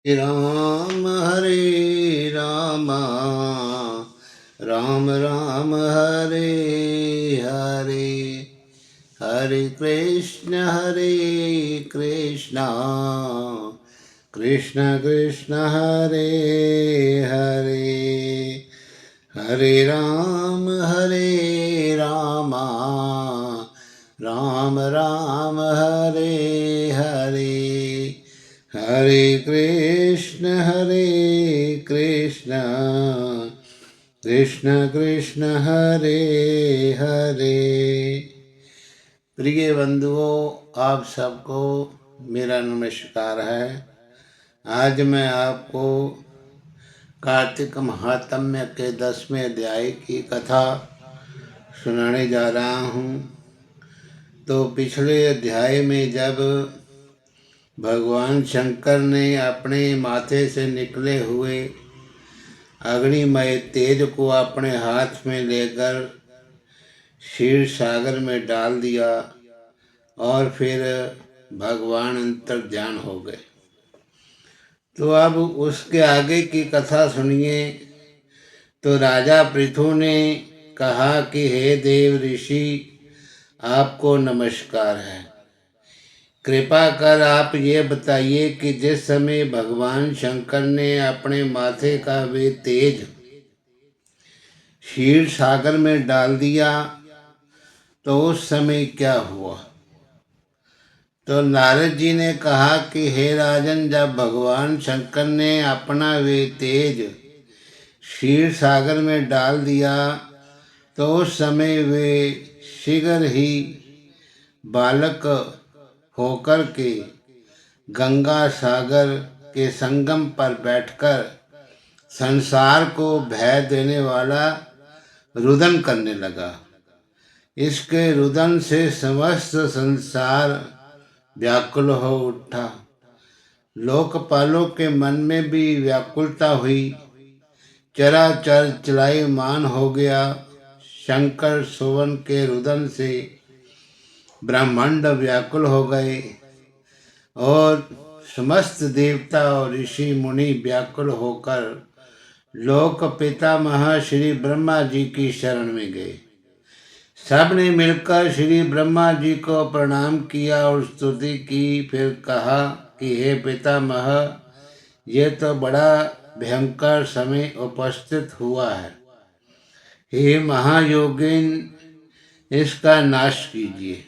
राम हरे राम राम राम हरे हरे हरे कृष्ण कृष्ण कृष्ण हरे हरे हरे राम राम राम हरे हरे हरे कृष्ण कृष्ण कृष्ण हरे हरे। प्रिय बंधुओं, आप सबको मेरा नमस्कार है। आज मैं आपको कार्तिक महात्म्य के 10वें अध्याय की कथा सुनाने जा रहा हूँ। तो पिछले अध्याय में जब भगवान शंकर ने अपने माथे से निकले हुए अग्निमय तेज को अपने हाथ में लेकर क्षीर सागर में डाल दिया और फिर भगवान अंतर्ध्यान हो गए। तो अब उसके आगे की कथा सुनिए। तो राजा पृथु ने कहा कि हे देव ऋषि, आपको नमस्कार है। कृपा कर आप ये बताइए कि जिस समय भगवान शंकर ने अपने माथे का वे तेज क्षीर सागर में डाल दिया तो उस समय क्या हुआ। तो नारद जी ने कहा कि हे राजन, जब भगवान शंकर ने अपना वे तेज क्षीर सागर में डाल दिया तो उस समय वे शीघ्र ही बालक होकर के गंगा सागर के संगम पर बैठकर संसार को भय देने वाला रुदन करने लगा। इसके रुदन से समस्त संसार व्याकुल हो उठा। लोकपालों के मन में भी व्याकुलता हुई। चराचर चलायमान हो गया। शंकर सुवन के रुदन से ब्रह्मांड व्याकुल हो गए और समस्त देवता और ऋषि मुनि व्याकुल होकर लोक पितामह श्री ब्रह्मा जी की शरण में गए। सब ने मिलकर श्री ब्रह्मा जी को प्रणाम किया और स्तुति की। फिर कहा कि हे पितामह, ये तो बड़ा भयंकर समय उपस्थित हुआ है। हे महायोगिन, इसका नाश कीजिए।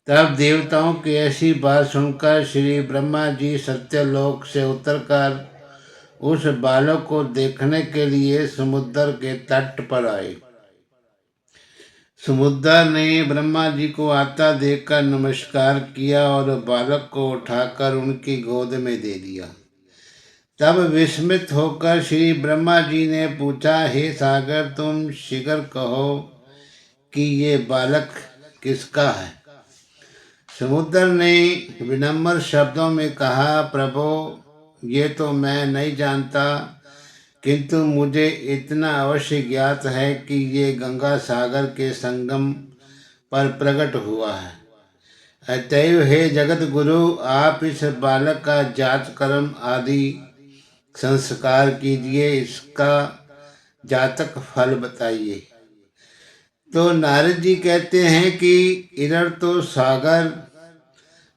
तब देवताओं की ऐसी बात सुनकर श्री ब्रह्मा जी सत्यलोक से उतरकर उस बालक को देखने के लिए समुद्र के तट पर आए। समुद्र ने ब्रह्मा जी को आता देखकर नमस्कार किया और बालक को उठाकर उनकी गोद में दे दिया। तब विस्मित होकर श्री ब्रह्मा जी ने पूछा, हे सागर, तुम शीघ्र कहो कि ये बालक किसका है। समुद्र ने विनम्र शब्दों में कहा, प्रभो, ये तो मैं नहीं जानता, किंतु मुझे इतना अवश्य ज्ञात है कि ये गंगा सागर के संगम पर प्रकट हुआ है। अतएव हे जगत गुरु, आप इस बालक का जात कर्म आदि संस्कार कीजिए, इसका जातक फल बताइए। तो नारद जी कहते हैं कि इधर तो सागर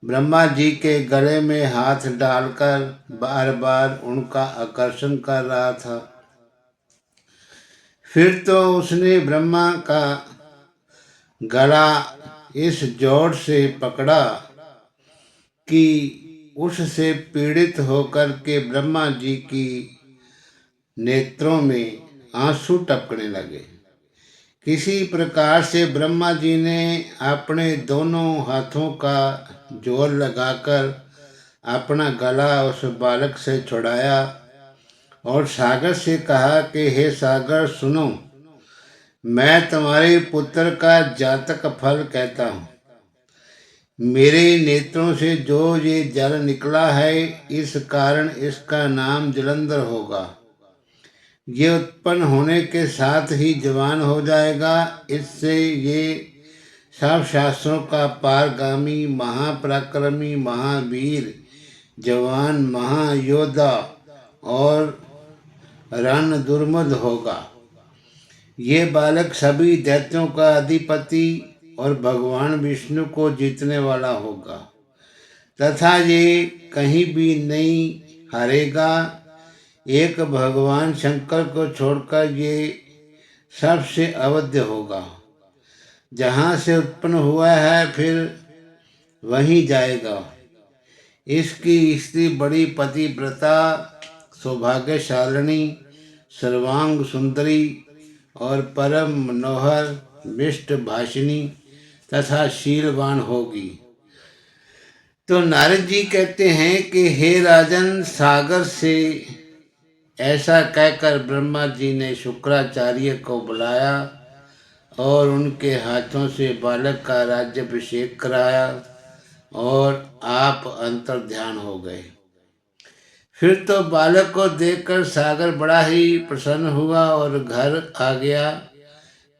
ब्रह्मा जी के गले में हाथ डालकर बार बार उनका आकर्षण कर रहा था। फिर तो उसने ब्रह्मा का गला इस जोर से पकड़ा कि उससे पीड़ित होकर के ब्रह्मा जी की नेत्रों में आंसू टपकने लगे। किसी प्रकार से ब्रह्मा जी ने अपने दोनों हाथों का जोर लगाकर अपना गला उस बालक से छुड़ाया और सागर से कहा कि हे सागर, सुनो, मैं तुम्हारे पुत्र का जातक फल कहता हूँ। मेरे नेत्रों से जो ये जल निकला है, इस कारण इसका नाम जलंधर होगा। ये उत्पन्न होने के साथ ही जवान हो जाएगा। इससे ये सब शास्त्रों का पारगामी, महापराक्रमी, महावीर, जवान महायोद्धा और रण दुर्मद होगा। ये बालक सभी दैत्यों का अधिपति और भगवान विष्णु को जीतने वाला होगा तथा ये कहीं भी नहीं हारेगा। एक भगवान शंकर को छोड़कर ये सबसे अवध्य होगा। जहाँ से उत्पन्न हुआ है फिर वहीं जाएगा। इसकी स्त्री बड़ी पतिव्रता, सौभाग्यशालिनी, सर्वांग सुंदरी और परम मनोहर मिष्ट भाषिनी तथा शीलवान होगी। तो नारद जी कहते हैं कि हे राजन, सागर से ऐसा कहकर ब्रह्मा जी ने शुक्राचार्य को बुलाया और उनके हाथों से बालक का राज्याभिषेक कराया और आप अंतर ध्यान हो गए। फिर तो बालक को देखकर सागर बड़ा ही प्रसन्न हुआ और घर आ गया।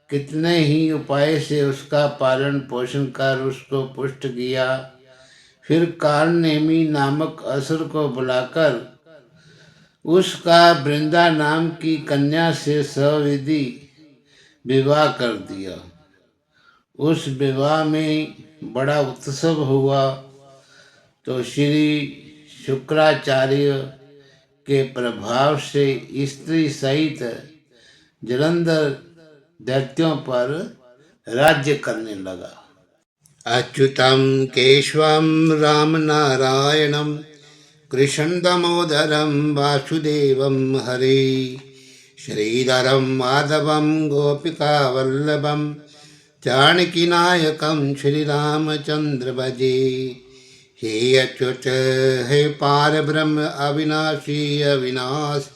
कितने ही उपाय से उसका पालन पोषण कर उसको पुष्ट किया। फिर कालनेमी नामक असुर को बुलाकर उसका वृंदा नाम की कन्या से सविधि विवाह कर दिया। उस विवाह में बड़ा उत्सव हुआ। तो श्री शुक्राचार्य के प्रभाव से स्त्री सहित जलंधर दैत्यों पर राज्य करने लगा। अच्युतम केशवम राम नारायणम कृष्ण दामोदरम वासुदेवम हरे श्रीधरम माधवम गोपिका वल्लभम जानकीनायकम श्री रामचंद्र भजे। हे अच्युत हे पार ब्रह्म अविनाशी अविनाश,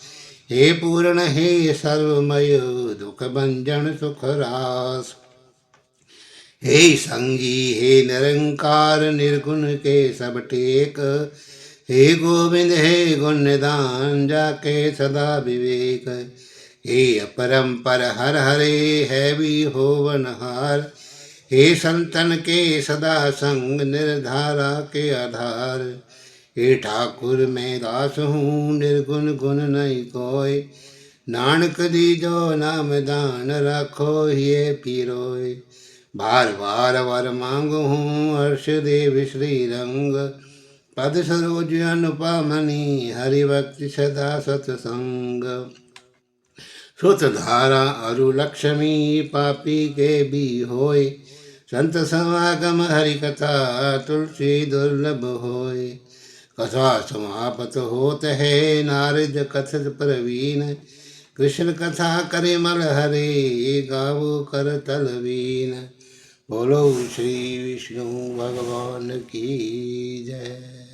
हे पूर्ण हे सर्वमय दुख भंजन सुख रास। हे संगी हे निरंकार निर्गुण के सब टेक, हे गोविंद हे गुण निदान जाके सदा विवेक। हे अपरंपर हर हरे है भी होवनहार, हे संतन के सदा संग निर्धारा के आधार। हे ठाकुर मैं दास हूँ निर्गुण गुण नहीं कोय, नानक दीजो नाम दान रखो ये पीरोय। बार बार वर मांगू हूँ हर्ष देव श्री रंग, पद सरोज अनुपमनी हरि भक्ति सदा सत्संग। सुत धारा अरु लक्ष्मी पापी के भी होय, संत समागम हरि कथा तुलसी दुर्लभ होय। कथा समापत होत है नारद कथित प्रवीण, कृष्ण कथा करे मल हरे गावो कर तलवीन। बोलो श्री विष्णु भगवान की जय।